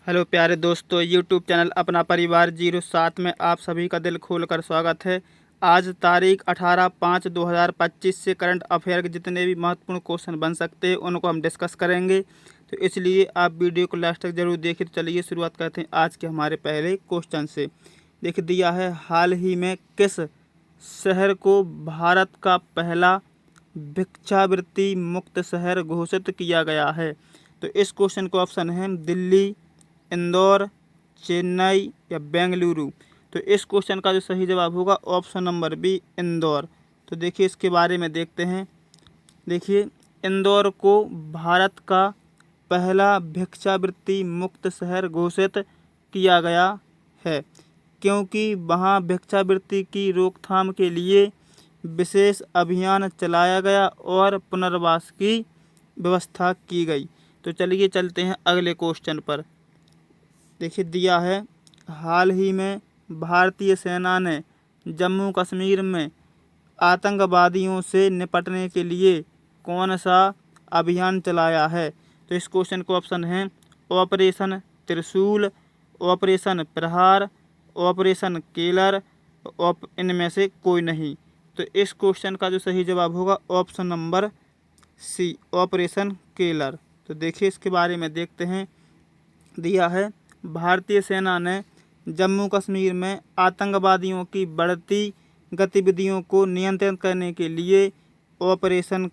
Hello प्यारे दोस्तों, YouTube channel अपना परिवार 07 में आप सभी का दिल खोलकर स्वागत है। आज तारीख 18/5/2025 से करंट अफेयर के जितने भी महत्वपूर्ण क्वेश्चन बन सकते हैं उनको हम डिस्कस करेंगे, तो इसलिए आप वीडियो को लास्ट तक जरूर देखिए। तो चलिए शुरुआत करते हैं आज के हमारे पहले क्वेश्चन से। देख दिया है, हाल ही में किस शहर को भारत का पहला भिक्षावृत्ति मुक्त शहर घोषित किया गया है? तो इस क्वेश्चन का ऑप्शन है दिल्ली, इंदौर, चेन्नई या बेंगलुरु। तो इस क्वेश्चन का जो सही जवाब होगा ऑप्शन नंबर बी, इंदौर। तो देखिए इसके बारे में देखते हैं। देखिए, इंदौर को भारत का पहला भिक्षावृत्ति मुक्त शहर घोषित किया गया है, क्योंकि वहाँ भिक्षावृत्ति की रोकथाम के लिए विशेष अभियान चलाया गया और पुनर्वास की व्यवस्था की गई। तो चलिए चलते हैं अगले क्वेश्चन पर। देखिए दिया है, हाल ही में भारतीय सेना ने जम्मू कश्मीर में आतंकवादियों से निपटने के लिए कौन सा अभियान चलाया है? तो इस क्वेश्चन को ऑप्शन है ऑपरेशन त्रिशूल, ऑपरेशन प्रहार, ऑपरेशन केलर, इनमें से कोई नहीं। तो इस क्वेश्चन का जो सही जवाब होगा option number C, operation Keller. तो देखिए इसके बारे में देखते हैं। दिया है, भारतीय सेना ने जम्मू कश्मीर में आतंकवादियों की बढ़ती गतिविधियों को नियंत्रित करने के लिए ऑपरेशन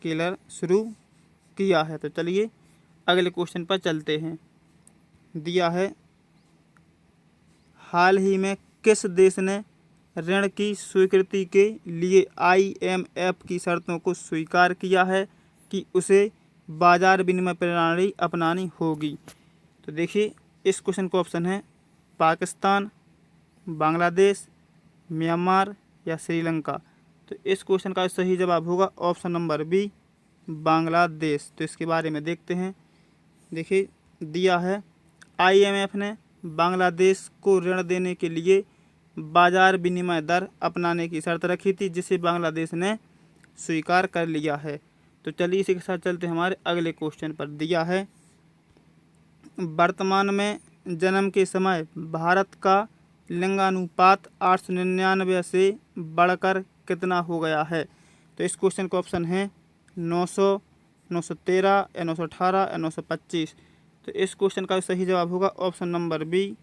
किलर शुरू किया है। तो चलिए अगले क्वेश्चन पर चलते हैं। दिया है, हाल ही में किस देश ने ऋण की स्वीकृति के लिए IMF की शर्तों को स्वीकार किया है कि उसे बाजार विनिमय प्रणाली अपनानी होगी? तो देखिए इस क्वेश्चन का ऑप्शन है पाकिस्तान, बांग्लादेश, म्यांमार या श्रीलंका। तो इस क्वेश्चन का सही जवाब होगा ऑप्शन नंबर बी, बांग्लादेश। तो इसके बारे में देखते हैं। देखिए दिया है, IMF ने बांग्लादेश को ऋण देने के लिए बाजार विनिमय दर अपनाने की शर्त रखी थी, जिसे बांग्लादेश ने स्वीकार कर लिया है। तो चलिए इसी के साथ चलते हैं हमारे अगले क्वेश्चन पर। दिया है, वर्तमान में जन्म के समय भारत का लिंगानुपात 899 से बढ़कर कितना हो गया है? तो इस क्वेश्चन का ऑप्शन है 900, 913 या 918 या 925। तो इस क्वेश्चन का सही जवाब होगा ऑप्शन नंबर बी,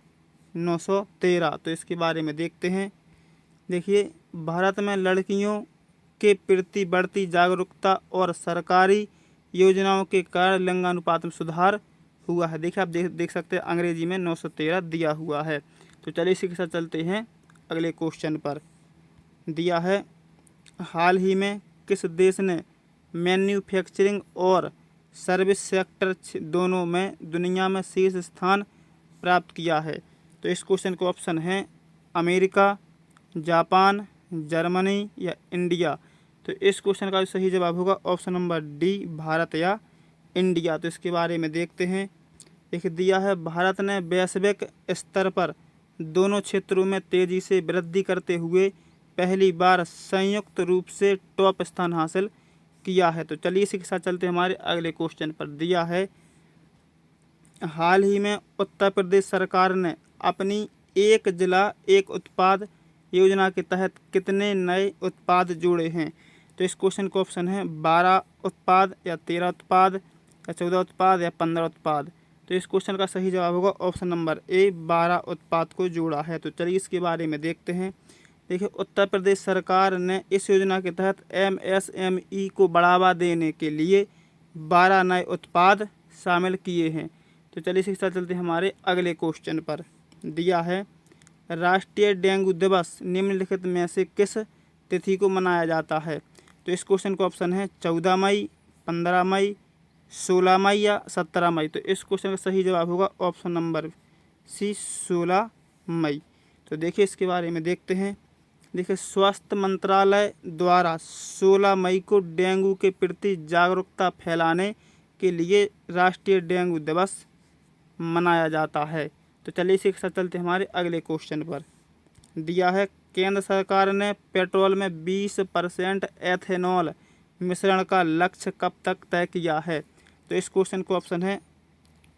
913। तो इसके बारे में देखते हैं। देखिए, भारत में लड़कियों के प्रति बढ़ती जागरूकता और सरकारी योजनाओं के कारण लिंगानुपात में सुधार हुआ है। देखिए आप देख सकते हैं अंग्रेजी में 913 दिया हुआ है। तो चलिए इसी के साथ चलते हैं अगले क्वेश्चन पर। दिया है, हाल ही में किस देश ने मैन्युफैक्चरिंग और सर्विस सेक्टर दोनों में दुनिया में शीर्ष स्थान प्राप्त किया है? तो इस क्वेश्चन का ऑप्शन है अमेरिका, जापान, जर्मनी या इंडिया। तो इस क्वेश्चन का सही जवाब होगा ऑप्शन नंबर डी, भारत या इंडिया। तो इसके बारे में देखते हैं। देखिए दिया है, भारत ने वैश्विक स्तर पर दोनों क्षेत्रों में तेजी से वृद्धि करते हुए पहली बार संयुक्त रूप से टॉप स्थान हासिल किया है। तो चलिए इसी के साथ चलते हैं हमारे अगले क्वेश्चन पर। दिया है, हाल ही में उत्तर प्रदेश सरकार ने अपनी एक जिला एक उत्पाद योजना के तहत कितने नए उत्पाद जोड़े हैं? तो इस क्वेश्चन का ऑप्शन है 12 उत्पाद या 13 उत्पाद या 14 उत्पाद या 15 उत्पाद। तो इस क्वेश्चन का सही जवाब होगा ऑप्शन नंबर ए, 12 उत्पाद को जोड़ा है। तो चलिए इसके बारे में देखते हैं। देखिए, उत्तर प्रदेश सरकार ने इस योजना के तहत MSME को बढ़ावा देने के लिए 12 नए उत्पाद शामिल किए हैं। तो चलिए इसके साथ चलते हैं हमारे अगले क्वेश्चन पर। दिया है, राष्ट्रीय डेंगू दिवस निम्नलिखित में से किस तिथि को मनाया जाता है? तो इस क्वेश्चन का ऑप्शन है 14 मई, 15 मई, 16 मई या 17 मई। तो इस क्वेश्चन का सही जवाब होगा ऑप्शन नंबर सी, 16 मई। तो देखिए इसके बारे में देखते हैं। देखिए, स्वास्थ्य मंत्रालय द्वारा 16 मई को डेंगू के प्रति जागरूकता फैलाने के लिए राष्ट्रीय डेंगू दिवस मनाया जाता है। तो चलिए इसी के साथ चलते हैं हमारे अगले क्वेश्चन पर। दिया है, केंद्र सरकार ने पेट्रोल में 20% एथेनॉल मिश्रण का लक्ष्य कब तक तय किया है? तो इस क्वेश्चन को ऑप्शन है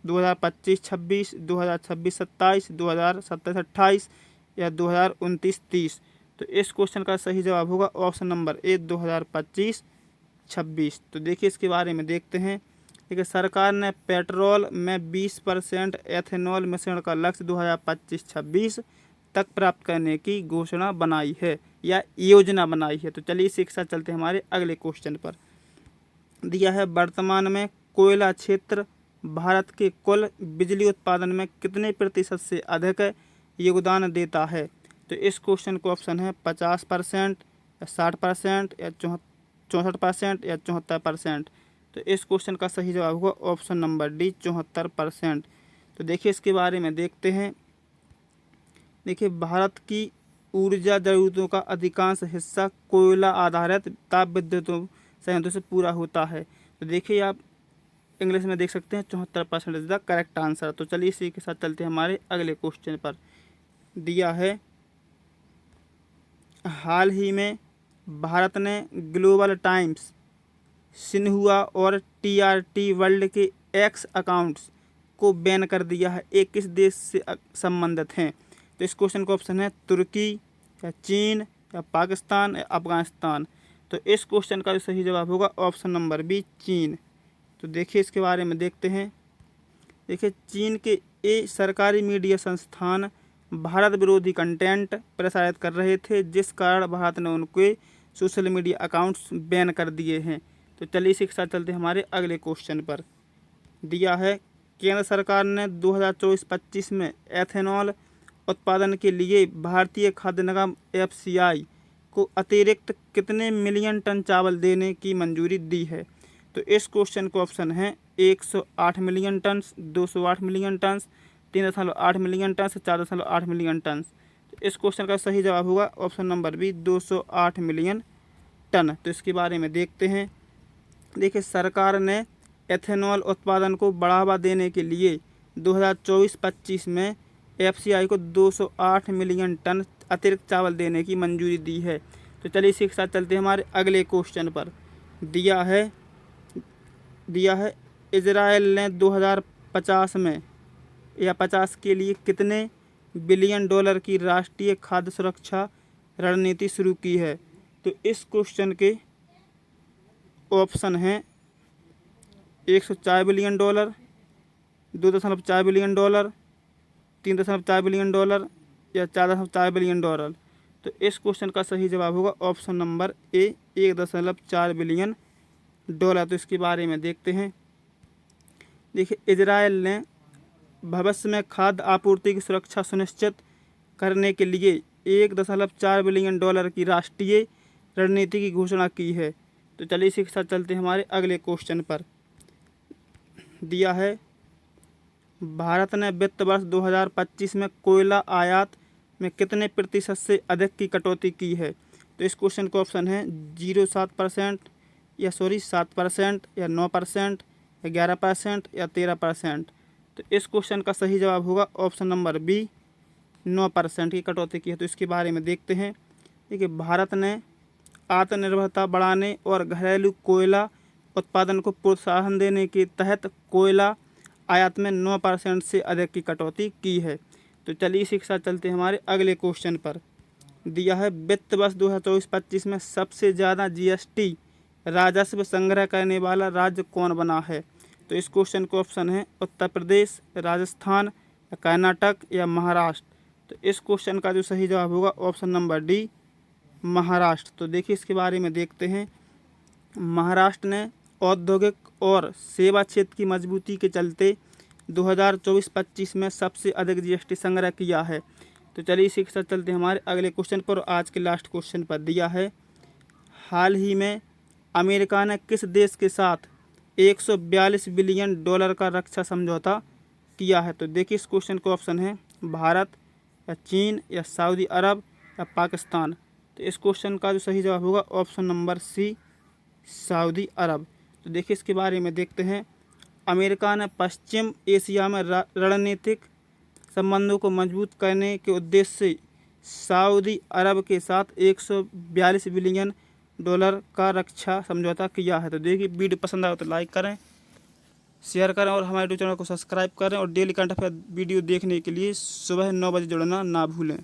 2025-26, 2026-27, 2027-28 या 2029-30। तो इस क्वेश्चन का सही जवाब होगा ऑप्शन नंबर ए 2025-26। तो देखिए इसके बारे में देखते हैं। देखिए सरकार ने पेट्रोल में 20% एथेनॉल मिश्रण का लक्ष्य 2025-26 तक प्राप्त करने की घोषणा बनाई है या योजना बनाई है। तो चलिए इसी के साथ चलते हैं हमारे अगले क्वेश्चन पर। दिया है वर्तमान में कोयला क्षेत्र भारत के कुल बिजली उत्पादन में कितने प्रतिशत से अधिक योगदान देता है? तो इस क्वेश्चन को ऑप्शन है 50% या 60% या 64% या 74%। तो इस क्वेश्चन का सही जवाब होगा ऑप्शन नंबर डी 74%। तो देखिए इसके बारे में देखते हैं। देखिए भारत की ऊर्जा जरूरतों का अधिकांश हिस्सा कोयला आधारित ताप विद्युत संयंत्रों से पूरा होता है। तो देखिए आप इंग्लिश में देख सकते हैं 74% इज द करेक्ट आंसर। तो चलिए इसी के साथ चलते हैं हमारे अगले क्वेश्चन पर। दिया है हाल ही में भारत ने ग्लोबल टाइम्स, सिन्हुआ और TRT वर्ल्ड के एक्स अकाउंट्स को बैन कर दिया है। ये किस देश से संबंधित हैं? तो इस क्वेश्चन का ऑप्शन है तुर्की या चीन या पाकिस्तान या अफगानिस्तान। तो इस क्वेश्चन का जो सही जवाब होगा ऑप्शन नंबर बी चीन। तो देखिए इसके बारे में देखते हैं। देखिए चीन के ये सरकारी मीडिया संस्थान भारत विरोधी कंटेंट प्रसारित कर रहे थे, जिस कारण भारत ने उनके सोशल मीडिया अकाउंट्स बैन कर दिए हैं। तो चलिए इसी के साथ चलते हैं हमारे अगले क्वेश्चन पर। दिया है केंद्र सरकार ने 2024-25 में एथेनॉल उत्पादन के लिए भारतीय खाद्य निगम FCI को अतिरिक्त कितने मिलियन टन चावल देने की मंजूरी दी है? तो इस क्वेश्चन को ऑप्शन है 108 million ton, 208 million ton, 3.8 million ton, 4.8 million ton. तो इस क्वेश्चन का सही जवाब होगा option number B 208 million ton. तो इसके बारे में देखते हैं। देखिए सरकार ने एथेनॉल उत्पादन को बढ़ावा देने के लिए 2024-25 में FCI को 208 मिलियन टन अतिरिक्त चावल देने की मंजूरी दी है। तो चलिए इसी के साथ चलते हैं हमारे अगले क्वेश्चन पर। दिया है इजराइल ने 2050 में या 50 के लिए कितने बिलियन डॉलर की राष्ट्रीय खाद्य सुरक्षा रणनीति शुरू की है? तो इस क्वेश्चन के ऑप्शन हैं 104 billion dollar, 2.4 billion dollar, 3.4 billion dollar या 4.4 बिलियन डॉलर। तो इस क्वेश्चन का सही जवाब होगा option number A 1.4 billion dollar. तो इसके बारे में देखते हैं। देखिए इजराइल ने भविष्य में खाद्य आपूर्ति की सुरक्षा सुनिश्चित करने के लिए 1.4 बिलियन डॉलर की राष्ट्रीय रणनीति की घोषणा की है। तो चलिए इसी के साथ चलते हैं हमारे अगले क्वेश्चन पर। दिया है भारत ने वित्त वर्ष 2025 में कोयला आयात में कितने प्रतिशत से अधिक की कटौती की है? तो इस क्वेश्चन का ऑप्शन है 7% या 7% या 9% या 11% या 13%। तो इस क्वेश्चन का सही जवाब होगा ऑप्शन नंबर बी 9% की कटौती की है। तो इसके बारे में देखते हैं। देखिए भारत ने आत्मनिर्भरता बढ़ाने और घरेलू कोयला उत्पादन को प्रोत्साहन देने के तहत कोयला आयात में 9% से अधिक की कटौती की है। तो चलिए इसी के साथ चलते हैं हमारे अगले क्वेश्चन पर। दिया है वित्त वर्ष 2024-25 में सबसे ज़्यादा GST राजस्व संग्रह करने वाला राज्य कौन बना है? तो इस क्वेश्चन को ऑप्शन है उत्तर प्रदेश, राजस्थान, कर्नाटक या महाराष्ट्र। तो इस क्वेश्चन का जो सही जवाब होगा ऑप्शन नंबर डी महाराष्ट्र। तो देखिए इसके बारे में देखते हैं। महाराष्ट्र ने औद्योगिक और सेवा क्षेत्र की मजबूती के चलते 2024-25 में सबसे अधिक GST संग्रह किया है। तो चलिए इसी के साथ चलते हैं हमारे अगले क्वेश्चन पर। आज के लास्ट क्वेश्चन पर दिया है हाल ही में अमेरिका ने किस देश के साथ 142 बिलियन डॉलर का रक्षा समझौता किया है? तो देखिए इस क्वेश्चन को ऑप्शन है भारत या चीन या सऊदी अरब या पाकिस्तान। तो इस क्वेश्चन का जो सही जवाब होगा ऑप्शन नंबर सी सऊदी अरब। तो देखिए इसके बारे में देखते हैं। अमेरिका ने पश्चिम एशिया में रणनीतिक संबंधों को मजबूत करने के उद्देश्य से सऊदी अरब के साथ 142 बिलियन डॉलर का रक्षा समझौता किया है। तो देखिए वीडियो पसंद आए तो लाइक करें, शेयर करें और हमारे यूट्यूब चैनल को सब्सक्राइब करें और डेली करंट अफेयर वीडियो देखने के लिए सुबह 9 बजे जुड़ना ना भूलें।